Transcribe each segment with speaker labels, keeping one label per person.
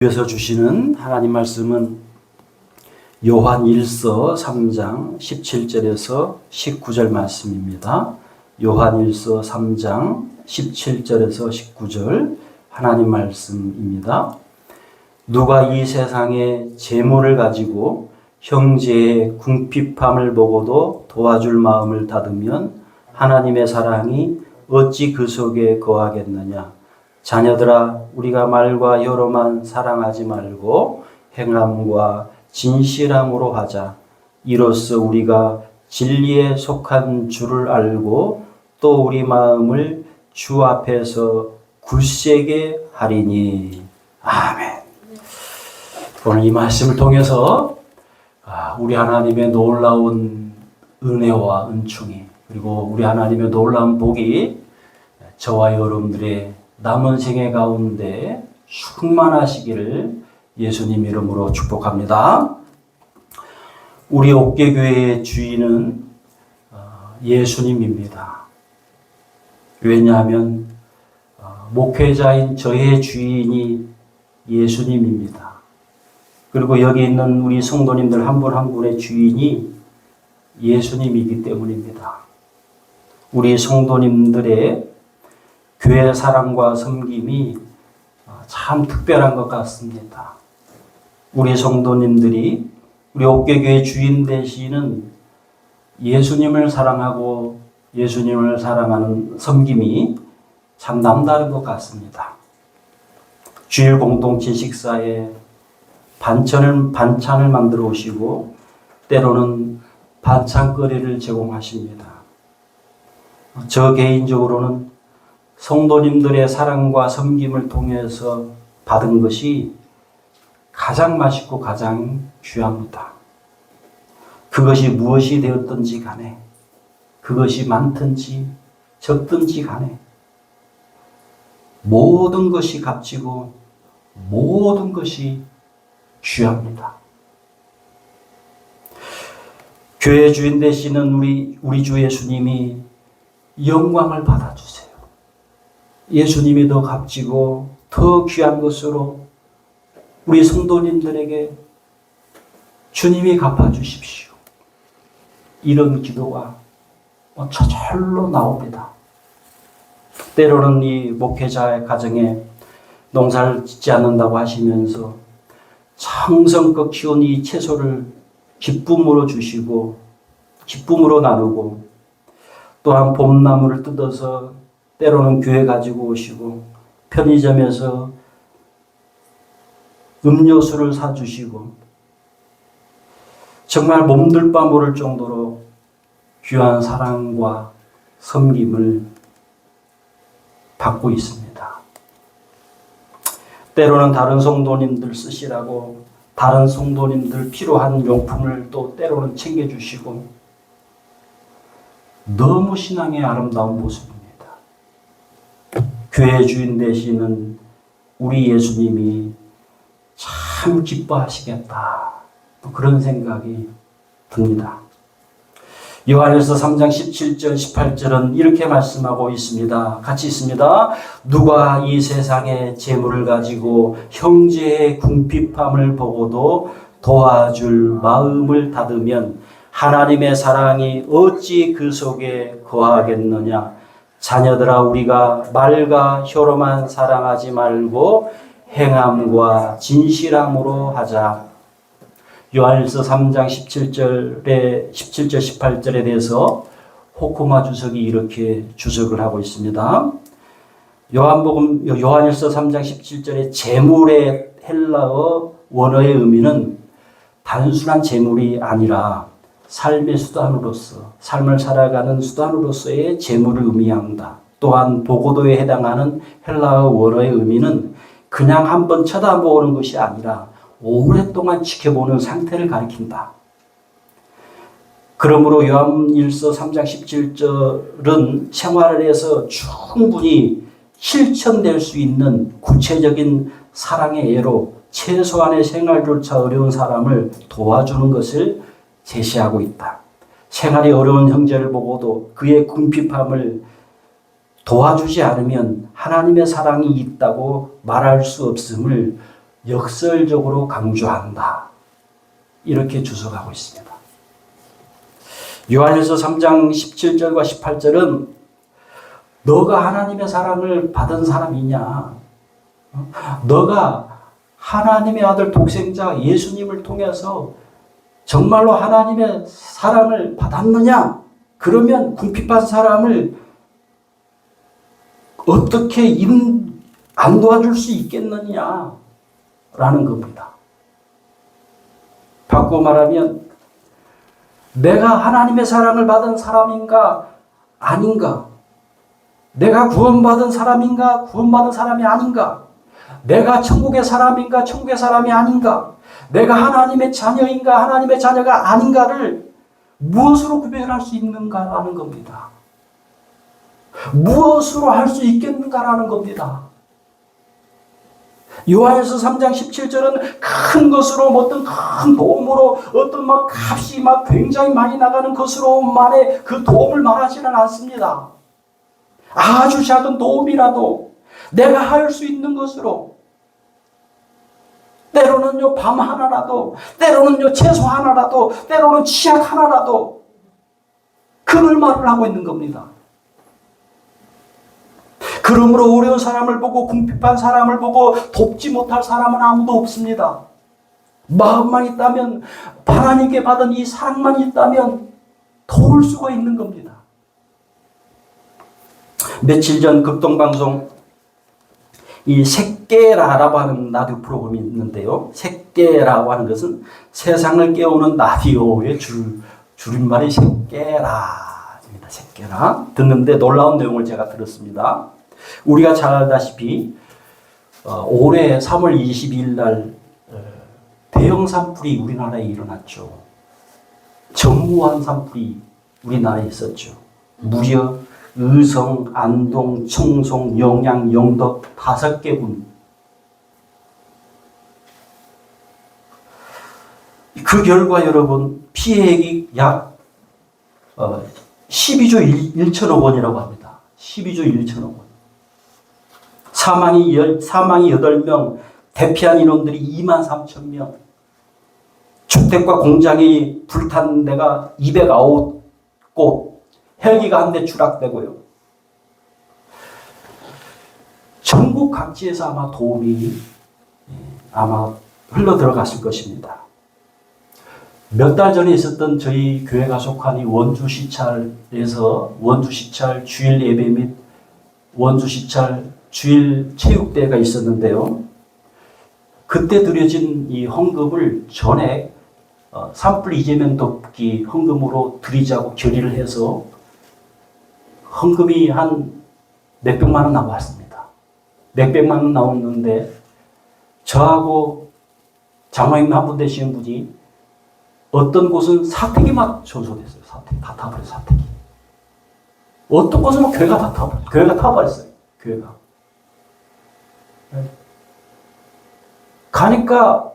Speaker 1: 이어서 주시는 하나님 말씀은 요한 1서 3장 17절에서 19절 말씀입니다. 요한 1서 3장 17절에서 19절 하나님 말씀입니다. 누가 이 세상의 재물을 가지고 형제의 궁핍함을 보고도 도와줄 마음을 닫으면 하나님의 사랑이 어찌 그 속에 거하겠느냐. 자녀들아, 우리가 말과 혀로만 사랑하지 말고 행함과 진실함으로 하자. 이로써 우리가 진리에 속한 줄을 알고 또 우리 마음을 주 앞에서 굳세게 하리니. 아멘. 오늘 이 말씀을 통해서 우리 하나님의 놀라운 은혜와 은총이, 그리고 우리 하나님의 놀라운 복이 저와 여러분들의 남은 생애 가운데 충만하시기를 예수님 이름으로 축복합니다. 우리 옥계교회의 주인은 예수님입니다. 왜냐하면 목회자인 저의 주인이 예수님입니다. 그리고 여기 있는 우리 성도님들 한 분 한 분의 주인이 예수님이기 때문입니다. 우리 성도님들의 교회 사랑과 섬김이 참 특별한 것 같습니다. 우리 성도님들이 우리 옥계교회 주인 되시는 예수님을 사랑하고 예수님을 사랑하는 섬김이 참 남다른 것 같습니다. 주일 공동체 식사에 반찬을 만들어 오시고 때로는 반찬거리를 제공하십니다. 저 개인적으로는 성도님들의 사랑과 섬김을 통해서 받은 것이 가장 맛있고 가장 귀합니다. 그것이 무엇이 되었든지 간에, 그것이 많든지 적든지 간에 모든 것이 값지고 모든 것이 귀합니다. 교회 주인 되시는 우리 주 예수님이 영광을 받아주세요. 예수님이 더 값지고 더 귀한 것으로 우리 성도님들에게 주님이 갚아주십시오. 이런 기도가 저절로 나옵니다. 때로는 이 목회자의 가정에 농사를 짓지 않는다고 하시면서 정성껏 키운 이 채소를 기쁨으로 주시고 기쁨으로 나누고, 또한 봄나무를 뜯어서 때로는 교회 가지고 오시고 편의점에서 음료수를 사주시고 정말 몸둘 바 모를 정도로 귀한 사랑과 섬김을 받고 있습니다. 때로는 다른 성도님들 쓰시라고 다른 성도님들 필요한 용품을 또 때로는 챙겨주시고 너무 신앙의 아름다운 모습입니다. 교회 주인 되시는 우리 예수님이 참 기뻐하시겠다, 그런 생각이 듭니다. 요한일서 3장 17절 18절은 이렇게 말씀하고 있습니다. 같이 있습니다. 누가 이 세상의 재물을 가지고 형제의 궁핍함을 보고도 도와줄 마음을 닫으면 하나님의 사랑이 어찌 그 속에 거하겠느냐. 자녀들아, 우리가 말과 혀로만 사랑하지 말고 행함과 진실함으로 하자. 요한일서 3장 17절 18절에 대해서 호코마 주석이 이렇게 주석을 하고 있습니다. 요한일서 3장 17절의 재물의 헬라어 원어의 의미는 단순한 재물이 아니라 삶의 수단으로서, 삶을 살아가는 수단으로서의 재물을 의미한다. 또한 보고도에 해당하는 헬라어 원어의 의미는 그냥 한번 쳐다보는 것이 아니라 오랫동안 지켜보는 상태를 가리킨다. 그러므로 요한일서 3장 17절은 생활에서 충분히 실천될 수 있는 구체적인 사랑의 예로 최소한의 생활조차 어려운 사람을 도와주는 것을 제시하고 있다. 생활이 어려운 형제를 보고도 그의 궁핍함을 도와주지 않으면 하나님의 사랑이 있다고 말할 수 없음을 역설적으로 강조한다. 이렇게 주석하고 있습니다. 요한일서 3장 17절과 18절은 너가 하나님의 사랑을 받은 사람이냐? 너가 하나님의 아들 독생자 예수님을 통해서 정말로 하나님의 사랑을 받았느냐? 그러면 궁핍한 사람을 어떻게 안 도와줄 수 있겠느냐? 라는 겁니다. 바꾸어 말하면 내가 하나님의 사랑을 받은 사람인가 아닌가? 내가 구원받은 사람인가 구원받은 사람이 아닌가? 내가 천국의 사람인가 천국의 사람이 아닌가? 내가 하나님의 자녀인가 하나님의 자녀가 아닌가를 무엇으로 구별할 수 있는가라는 겁니다. 무엇으로 할 수 있겠는가라는 겁니다. 요한일서 3장 17절은 큰 것으로 어떤 큰 도움으로 어떤 값이 굉장히 많이 나가는 것으로만의 그 도움을 말하지는 않습니다. 아주 작은 도움이라도 내가 할 수 있는 것으로 때로는요 밤 하나라도 때로는요 채소 하나라도 때로는 치약 하나라도 그걸 말을 하고 있는 겁니다. 그러므로 어려운 사람을 보고 궁핍한 사람을 보고 돕지 못할 사람은 아무도 없습니다. 마음만 있다면 하나님께 받은 이 사랑만 있다면 도울 수가 있는 겁니다. 며칠 전 극동방송 이 새깨라라고 하는 라디오 프로그램이 있는데요. 새깨라고 하는 것은 세상을 깨우는 라디오의 줄임말이 새깨라입니다. 새깨라. 듣는데 놀라운 내용을 제가 들었습니다. 우리가 잘 알다시피 올해 3월 22일 날 대형 산불이 우리나라에 일어났죠. 전무한 산불이 우리나라에 있었죠. 무려 의성, 안동, 청송, 영양, 영덕 5개 군. 그 결과 여러분 피해액이 약 12조 1천억 원이라고 합니다. 12조 1천억 원. 사망이 8명, 대피한 인원들이 2만 3천 명. 주택과 공장이 불탄 데가 209곳. 헬기가 한 대 추락되고요. 전국 각지에서 아마 도움이 아마 흘러 들어갔을 것입니다. 몇 달 전에 있었던 저희 교회가 속한 이 원주시찰에서 원주시찰 주일 예배 및 원주시찰 주일 체육대회가 있었는데요. 그때 드려진 이 헌금을 전액 산불 이재명 돕기 헌금으로 드리자고 결의를 해서 헌금이 한 몇백만 원 나왔습니다. 몇백만 원 나왔는데 저하고 장로님 한 분 되시는 분이 어떤 곳은 사택이 막 전소됐어요. 사택 다 타버렸어요. 사택이. 어떤 곳은 교회가 다 타버렸어요. 교회가 타버렸어요. 교회가. 가니까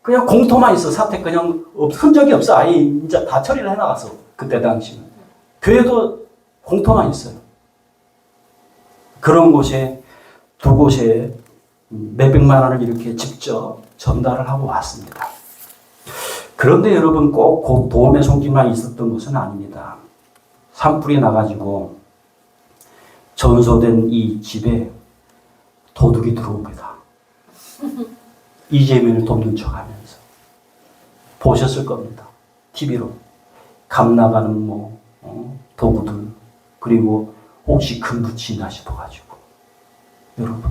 Speaker 1: 그냥 공터만 있어. 사택 그냥 흔적이 없어. 아예 이제 다 처리를 해나갔어. 그때 당시는. 교회도 공터만 있어요. 그런 곳에 두 곳에 몇백만 원을 이렇게 직접 전달을 하고 왔습니다. 그런데 여러분 꼭 도움의 손길만 있었던 것은 아닙니다. 산불이 나가지고 전소된 이 집에 도둑이 들어옵니다. 이재명을 돕는 척하면서 보셨을 겁니다. TV로 감 나가는 도구들 그리고 혹시 금붙이나 싶어가지고 여러분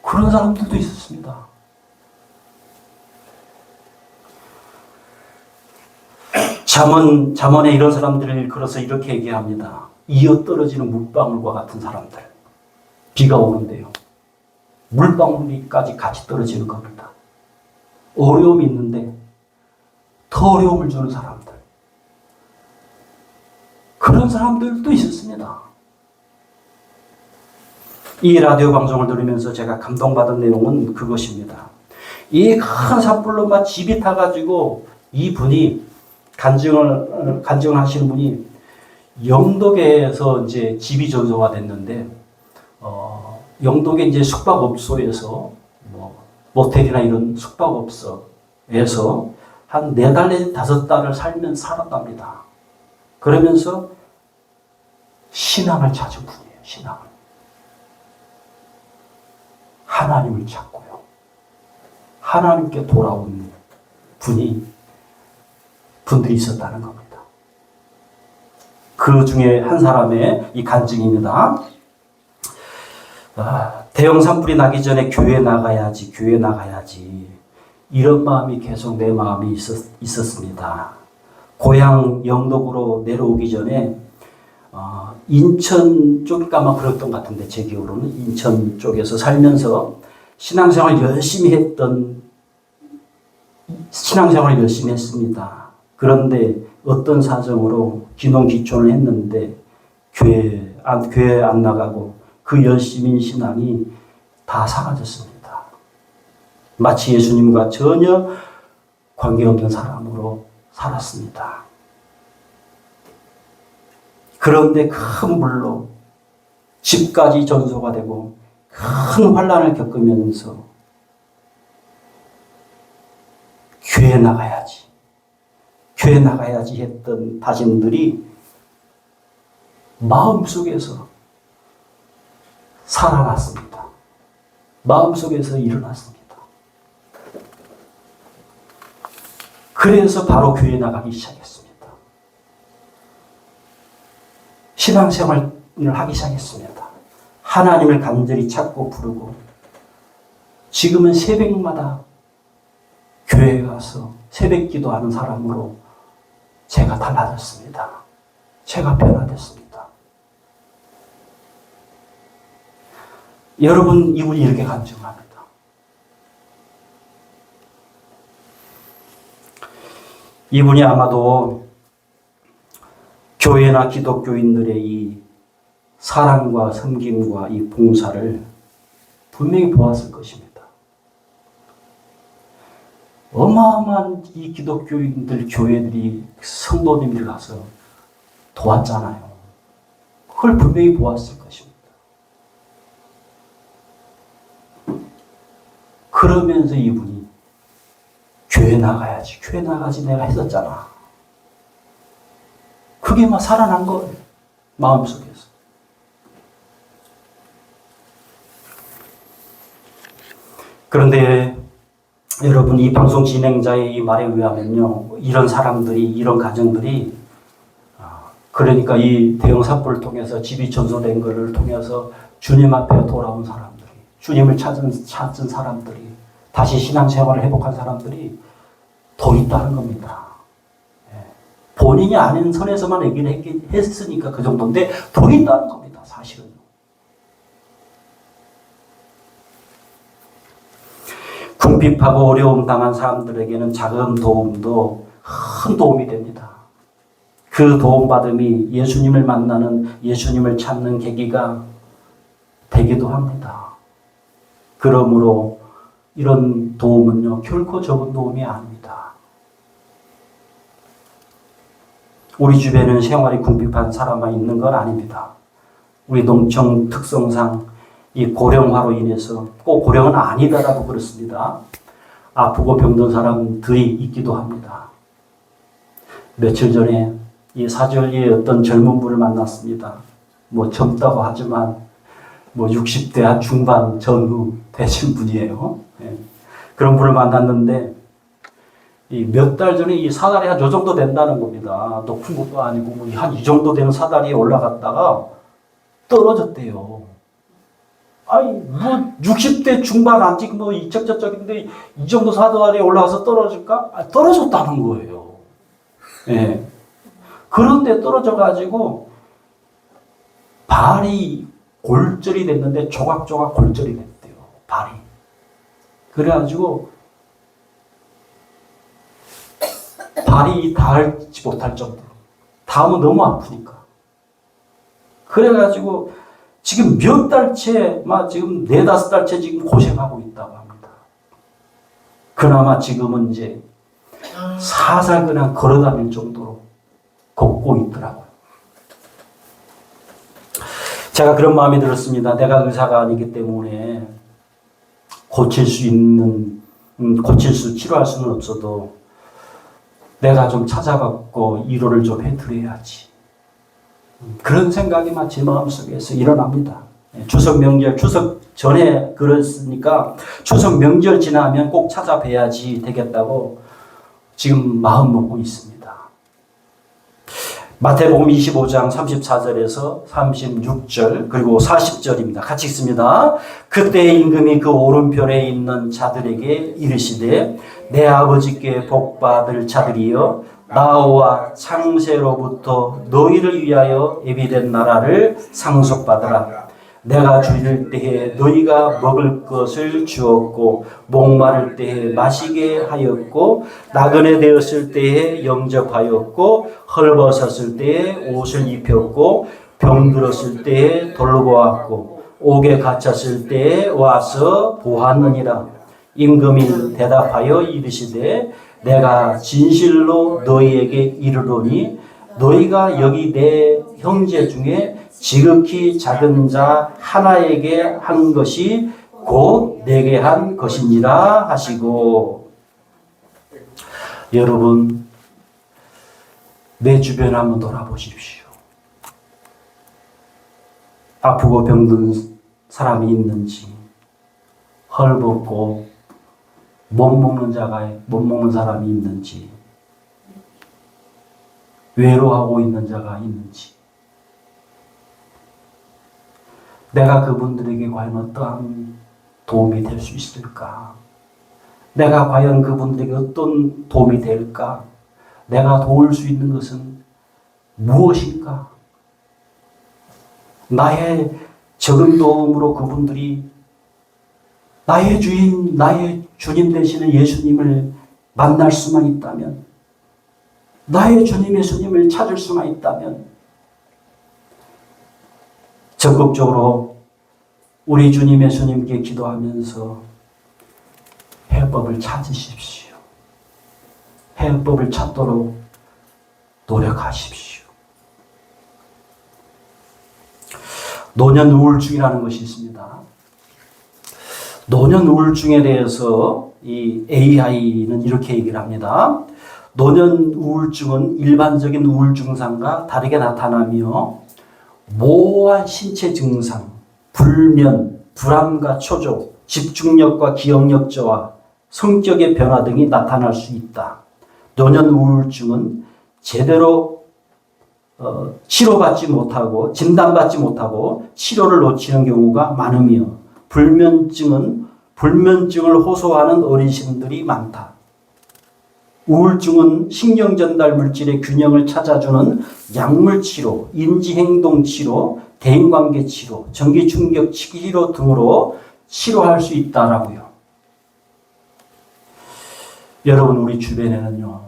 Speaker 1: 그런 사람들도 있었습니다. 잠언에 이런 사람들을 걸어서 이렇게 얘기합니다. 이어 떨어지는 물방울과 같은 사람들. 비가 오는데요. 물방울까지 같이 떨어지는 겁니다. 어려움이 있는데 더 어려움을 주는 사람들. 그런 사람들도 있었습니다. 이 라디오 방송을 들으면서 제가 감동받은 내용은 그것입니다. 이 큰 산불로 막 집이 타가지고 이분이 간증을 하시는 분이 영덕에서 이제 집이 전소가 됐는데 영동에 이제 숙박업소에서 모텔이나 이런 숙박업소에서 한 4달 내지 5달을 살았답니다. 그러면서 신앙을 찾은 분이에요. 신앙을. 하나님을 찾고요. 하나님께 돌아온 분들이 있었다는 겁니다. 그 중에 한 사람의 이 간증입니다. 대형 산불이 나기 전에 교회 나가야지, 교회 나가야지. 이런 마음이 계속 내 마음에 있었습니다. 고향 영덕으로 내려오기 전에 인천 쪽인가 아마 그랬던 것 같은데 제 기억으로는 인천 쪽에서 살면서 신앙생활을 열심히 했습니다. 그런데 어떤 사정으로 기농기촌을 했는데 교회 안 나가고 그 열심인 신앙이 다 사라졌습니다. 마치 예수님과 전혀 관계없는 사람으로 살았습니다. 그런데 큰 불로 집까지 전소가 되고 큰 환난을 겪으면서 교회 나가야지 했던 다짐들이 마음속에서 살아났습니다. 마음속에서 일어났습니다. 그래서 바로 교회 나가기 시작했습니다. 신앙생활을 하기 시작했습니다. 하나님을 간절히 찾고 부르고 지금은 새벽마다 교회에 가서 새벽 기도하는 사람으로 제가 달라졌습니다. 제가 변화됐습니다. 여러분, 이분이 이렇게 간증합니다. 이분이 아마도 교회나 기독교인들의 이 사랑과 섬김과 이 봉사를 분명히 보았을 것입니다. 어마어마한 이 기독교인들, 교회들이 성도님들 가서 도왔잖아요. 그걸 분명히 보았을 것입니다. 그러면서 이분이 교회 나가야지 내가 했었잖아. 그게 막 살아난 거예요. 마음속에서. 그런데 여러분, 이 방송 진행자의 이 말에 의하면요, 이런 사람들이, 이런 가정들이, 그러니까 이 대형 산불을 통해서 집이 전소된 것을 통해서 주님 앞에 돌아온 사람들이, 주님을 찾은 사람들이, 다시 신앙생활을 회복한 사람들이 더 있다는 겁니다. 본인이 아닌 선에서만 얘기를 했으니까 그 정도인데 더 있다는 겁니다. 사실은. 궁핍하고 어려움 당한 사람들에게는 작은 도움도 큰 도움이 됩니다. 그 도움받음이 예수님을 만나는, 예수님을 찾는 계기가 되기도 합니다. 그러므로 이런 도움은요, 결코 적은 도움이 아닙니다. 우리 주변에는 생활이 궁핍한 사람만 있는 건 아닙니다. 우리 농촌 특성상 이 고령화로 인해서, 꼭 고령은 아니다라고 그렇습니다. 아프고 병든 사람들이 있기도 합니다. 며칠 전에 이 사절리에 어떤 젊은 분을 만났습니다. 젊다고 하지만 60대 한 중반 전후 되신 분이에요. 그런 분을 만났는데 몇 달 전에 이 사다리 한 요 정도 된다는 겁니다. 높은 것도 아니고 한 이 정도 되는 사다리에 올라갔다가 떨어졌대요. 아니 60대 중반 아직 이쪽저쪽인데 이 정도 사다리에 올라가서 떨어질까? 떨어졌다는 거예요. 예. 그런데 떨어져가지고 발이 골절이 됐는데 조각조각 골절이 됐대요. 발이. 그래가지고 발이 닿지 못할 정도로. 닿으면 너무 아프니까. 그래가지고 지금 몇 달째, 지금 4-5달째 지금 고생하고 있다고 합니다. 그나마 지금은 이제 살살 그냥 걸어다닐 정도로 걷고 있더라고요. 제가 그런 마음이 들었습니다. 내가 의사가 아니기 때문에 치료할 수는 없어도 내가 좀 찾아갖고 위로를 좀 해드려야지. 그런 생각이 막 제 마음속에서 일어납니다. 추석 명절, 추석 전에 그랬으니까 추석 명절 지나면 꼭 찾아뵈야지 되겠다고 지금 마음 먹고 있습니다. 마태복음 25장 34절에서 36절 그리고 40절입니다. 같이 읽습니다. 그때 임금이 그 오른편에 있는 자들에게 이르시되 내 아버지께 복받을 자들이여 나와 창세로부터 너희를 위하여 예비된 나라를 상속받으라. 내가 줄일 때에 너희가 먹을 것을 주었고 목마를 때에 마시게 하였고 나그네 되었을 때에 영접하였고 헐벗었을 때에 옷을 입혔고 병들었을 때에 돌보았고 옥에 갇혔을 때에 와서 보았느니라. 임금이 대답하여 이르시되 내가 진실로 너희에게 이르노니 너희가 여기 내 형제 중에 지극히 작은 자 하나에게 한 것이 곧 내게 한 것이니라 하시고. 여러분, 내 주변 한번 돌아보십시오. 아프고 병든 사람이 있는지, 헐벗고 못 먹는 사람이 있는지, 외로워하고 있는 자가 있는지, 내가 그분들에게 과연 어떠한 도움이 될 수 있을까? 내가 과연 그분들에게 어떤 도움이 될까? 내가 도울 수 있는 것은 무엇인가? 나의 적은 도움으로 그분들이 나의 주인, 나의 주님 되시는 예수님을 만날 수만 있다면, 나의 주님 예수님을 찾을 수만 있다면 적극적으로 우리 주님 예수님께 기도하면서 해법을 찾으십시오. 해법을 찾도록 노력하십시오. 노년 우울증이라는 것이 있습니다. 노년 우울증에 대해서 이 AI는 이렇게 얘기를 합니다. 노년 우울증은 일반적인 우울 증상과 다르게 나타나며 모호한 신체 증상, 불면, 불안과 초조, 집중력과 기억력 저하, 성격의 변화 등이 나타날 수 있다. 노년 우울증은 제대로 치료받지 못하고 진단받지 못하고 치료를 놓치는 경우가 많으며 불면증을 호소하는 어르신들이 많다. 우울증은 신경전달 물질의 균형을 찾아주는 약물치료, 인지행동치료, 대인관계치료, 전기충격 치료 등으로 치료할 수 있다라고요. 여러분, 우리 주변에는요,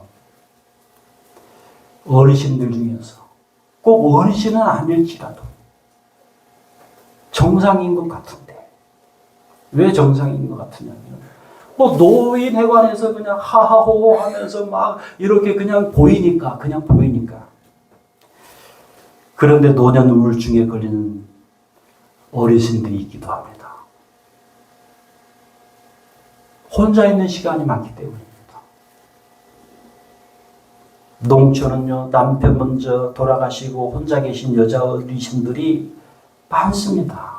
Speaker 1: 어르신들 중에서 꼭 어르신은 아닐지라도 정상인 것 같은데, 왜 정상인 것 같으냐면 노인회관에서 그냥 하하호호 하면서 막 이렇게 그냥 보이니까. 그런데 노년 우울증에 걸리는 어르신들이 있기도 합니다. 혼자 있는 시간이 많기 때문입니다. 농촌은요, 남편 먼저 돌아가시고 혼자 계신 여자 어르신들이 많습니다.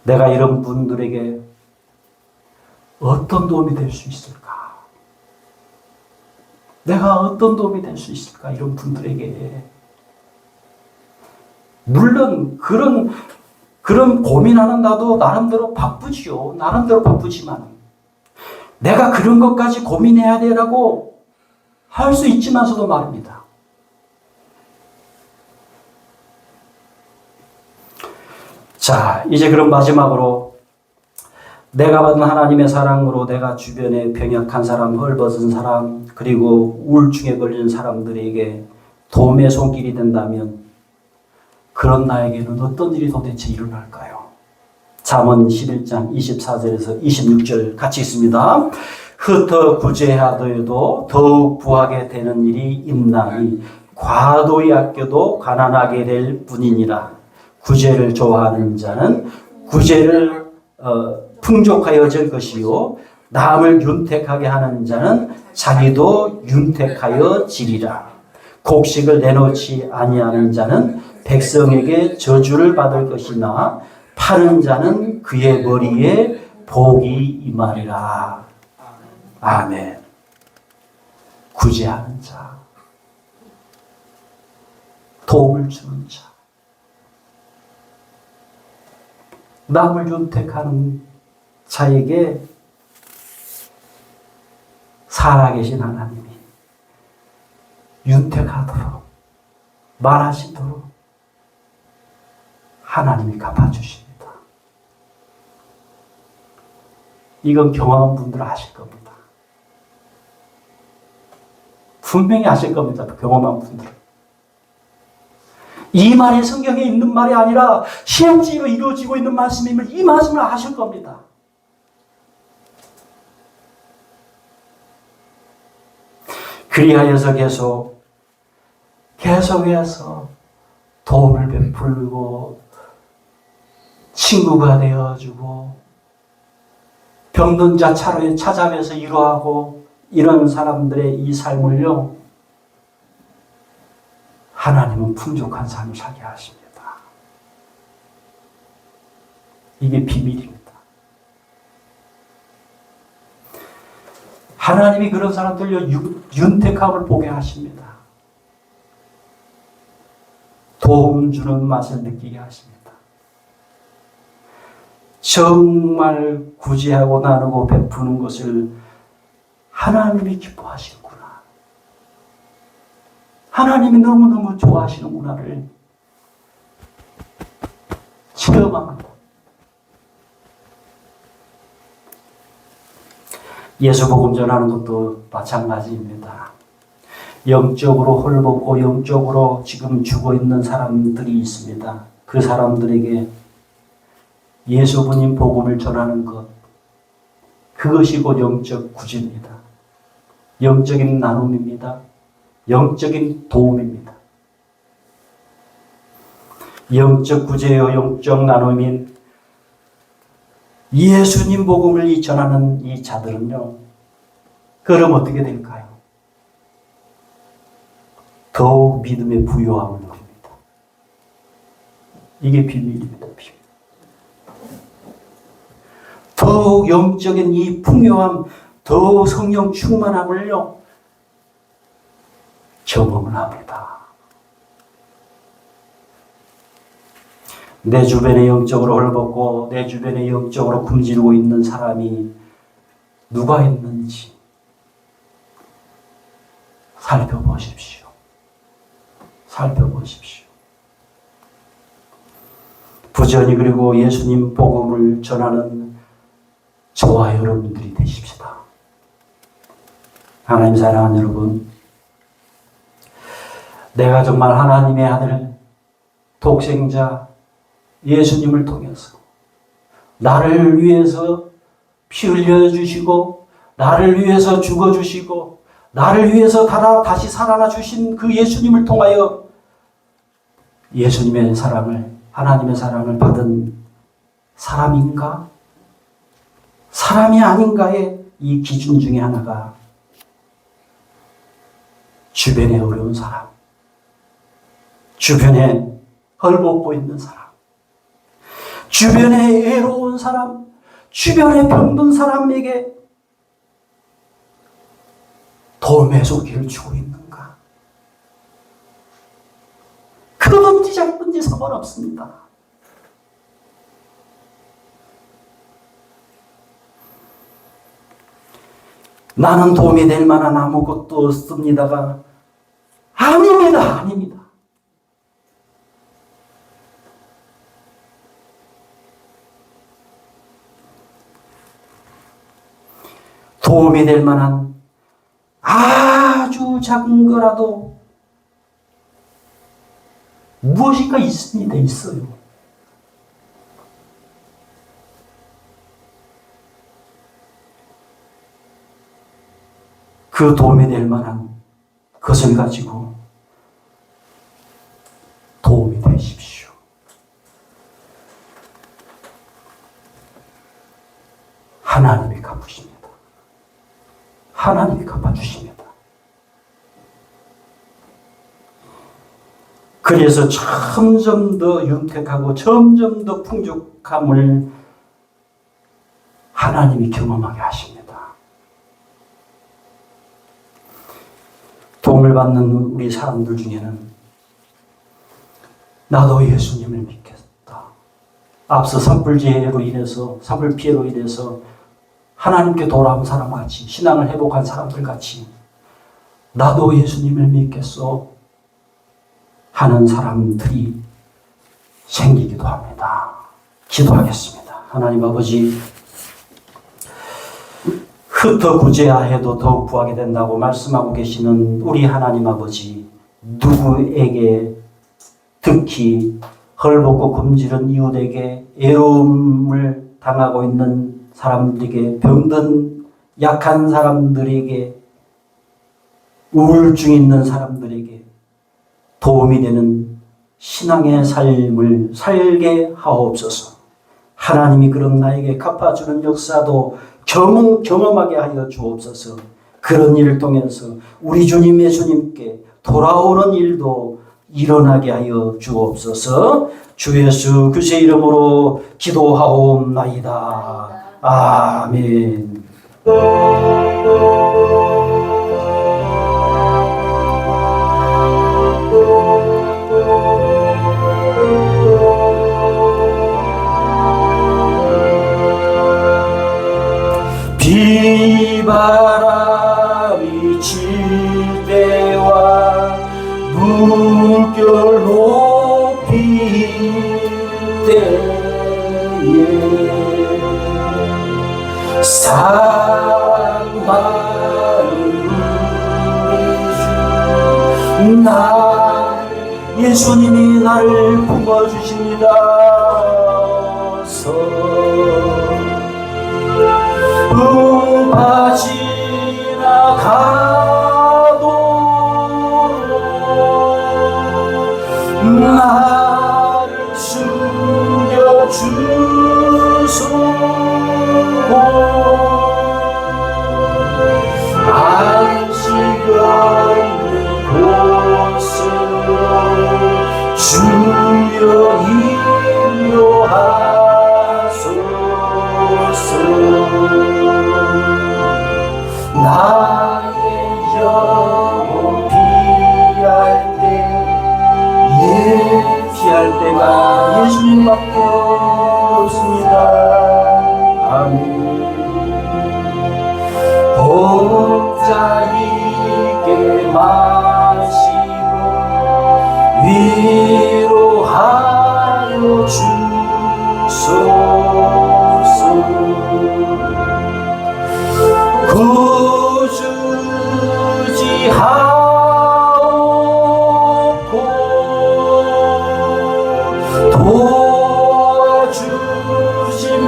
Speaker 1: 내가 이런 분들에게 어떤 도움이 될 수 있을까? 내가 어떤 도움이 될 수 있을까? 이런 분들에게. 물론 그런 고민하는 나도 나름대로 바쁘지요. 나름대로 바쁘지만 내가 그런 것까지 고민해야 되라고 할 수 있지만서도 말입니다. 자, 이제 그럼 마지막으로 내가 받은 하나님의 사랑으로 내가 주변에 병약한 사람, 헐벗은 사람, 그리고 우울증에 걸리는 사람들에게 도움의 손길이 된다면 그런 나에게는 어떤 일이 도대체 일어날까요? 잠언 11장 24절에서 26절 같이 있습니다. 흩어 구제하더라도 더욱 부하게 되는 일이 있나니 과도히 아껴도 가난하게 될 뿐이니라. 구제를 좋아하는 자는 구제를 풍족하여질 것이요 남을 윤택하게 하는 자는 자기도 윤택하여 지리라. 곡식을 내놓지 아니하는 자는 백성에게 저주를 받을 것이나 파는 자는 그의 머리에 복이 임하리라. 아멘. 구제하는 자, 도움을 주는 자, 남을 윤택하는 자에게 살아계신 하나님이 윤택하도록 말하시도록 하나님이 갚아주십니다. 이건 경험한 분들 아실 겁니다. 분명히 아실 겁니다. 경험한 분들은. 이 말이 성경에 있는 말이 아니라 실제로 이루어지고 있는 말씀임을 이 말씀을 아실 겁니다. 그리하여서 계속해서 도움을 베풀고 친구가 되어주고 병든 자 찾아뵈서 위로하고 이런 사람들의 이 삶을요, 하나님은 풍족한 삶을 살게 하십니다. 이게 비밀입니다. 하나님이 그런 사람들요 윤택함을 보게 하십니다. 도움 주는 맛을 느끼게 하십니다. 정말 구제하고 나누고 베푸는 것을 하나님이 기뻐하시는구나. 하나님이 너무너무 좋아하시는구나를 체험합니다. 예수 복음 전하는 것도 마찬가지입니다. 영적으로 헐벗고 영적으로 지금 죽어 있는 사람들이 있습니다. 그 사람들에게 예수님 복음을 전하는 것, 그것이 곧 영적 구제입니다. 영적인 나눔입니다. 영적인 도움입니다. 영적 구제요 영적 나눔인 예수님 복음을 전하는 이 자들은요, 그럼 어떻게 될까요? 더욱 믿음의 부요함을 누립니다. 이게 비밀입니다. 비밀. 더욱 영적인 이 풍요함, 더욱 성령 충만함을요, 경험을 합니다. 내 주변에 영적으로 헐벗고 내 주변에 영적으로 굶주리고 있는 사람이 누가 있는지 살펴보십시오. 살펴보십시오. 부지런히 그리고 예수님 복음을 전하는 저와 여러분들이 되십시다. 하나님 사랑하는 여러분, 내가 정말 하나님의 아들 독생자 예수님을 통해서 나를 위해서 피 흘려주시고 나를 위해서 죽어주시고 나를 위해서 다시 살아나 주신 그 예수님을 통하여 예수님의 사랑을, 하나님의 사랑을 받은 사람인가? 사람이 아닌가의 이 기준 중에 하나가 주변에 어려운 사람, 주변에 헐벗고 있는 사람, 주변에 애로운 사람, 주변에 병든 사람에게 도움의 손길을 주고 있는가? 크든지 작든지 상관없습니다. 나는 도움이 될 만한 아무것도 없습니다가 아닙니다. 아닙니다. 도움이 될 만한 아주 작은 거라도 무엇인가 있습니다. 있어요. 그 도움이 될 만한 것을 가지고 하나님이 갚으십니다. 하나님이 갚아주십니다. 그래서 점점 더 윤택하고 점점 더 풍족함을 하나님이 경험하게 하십니다. 도움을 받는 우리 사람들 중에는 나도 예수님을 믿겠다. 앞서 산불재해로 인해서, 산불 피해로 인해서 하나님께 돌아온 사람 같이, 신앙을 회복한 사람들 같이 나도 예수님을 믿겠소 하는 사람들이 생기기도 합니다. 기도하겠습니다. 하나님 아버지, 흩어 구제하여도 더욱 구하게 된다고 말씀하고 계시는 우리 하나님 아버지, 누구에게, 특히 헐벗고 굶주린 이웃에게, 애로움을 당하고 있는 사람들에게, 병든 약한 사람들에게, 우울증 있는 사람들에게 도움이 되는 신앙의 삶을 살게 하옵소서. 하나님이 그런 나에게 갚아주는 역사도 경험하게 하여 주옵소서. 그런 일을 통해서 우리 주님 예수님께 돌아오는 일도 일어나게 하여 주옵소서. 주 예수 그리스도의 이름으로 기도하옵나이다. 아멘. 비바람이 칠 때와 물결 높일 때에 사랑하는 나 예수님이 나를 품어주십니다. 바지나 가도록 나를 숨겨주소서. 안식 없는 곳으로 주여 인도하소서. 나의 영혼 피할 때, 피할 때가 예수님밖에 없습니다. 아멘. 혼자 있게 마시고 위로하여 주소서. 구주지 하옵고 도와주신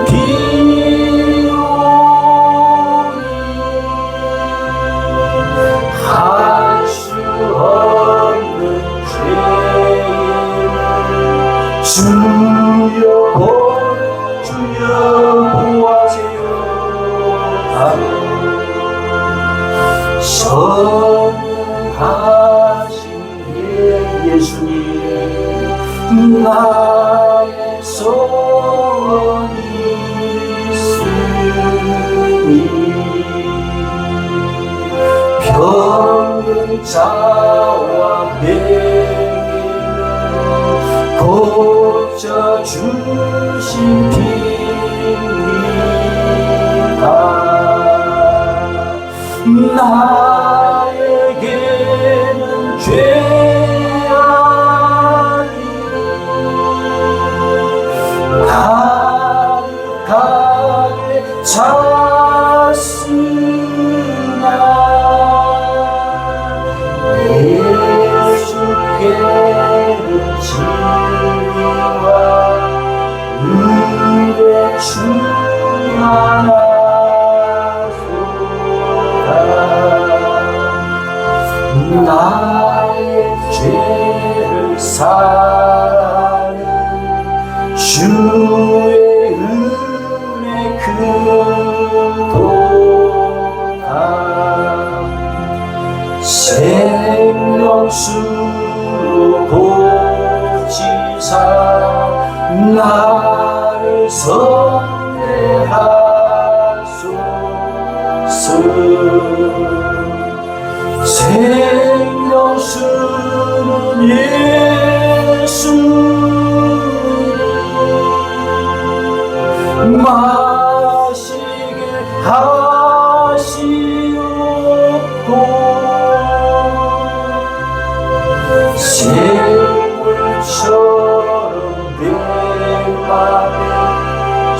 Speaker 1: 비로니 할 수 없는 죄를 주여 보호하세요. 아멘. 전능하신 예수님, 나의 소원이 있으니 병자와 병을 고쳐주신 피입니다. 나에게는 죄악이 가득하게 찼으나 예수께는 진리와 의의 충만한 나의 죄를 사는 주의 은혜 큰 생명수로 고치사 나를 선대하소서.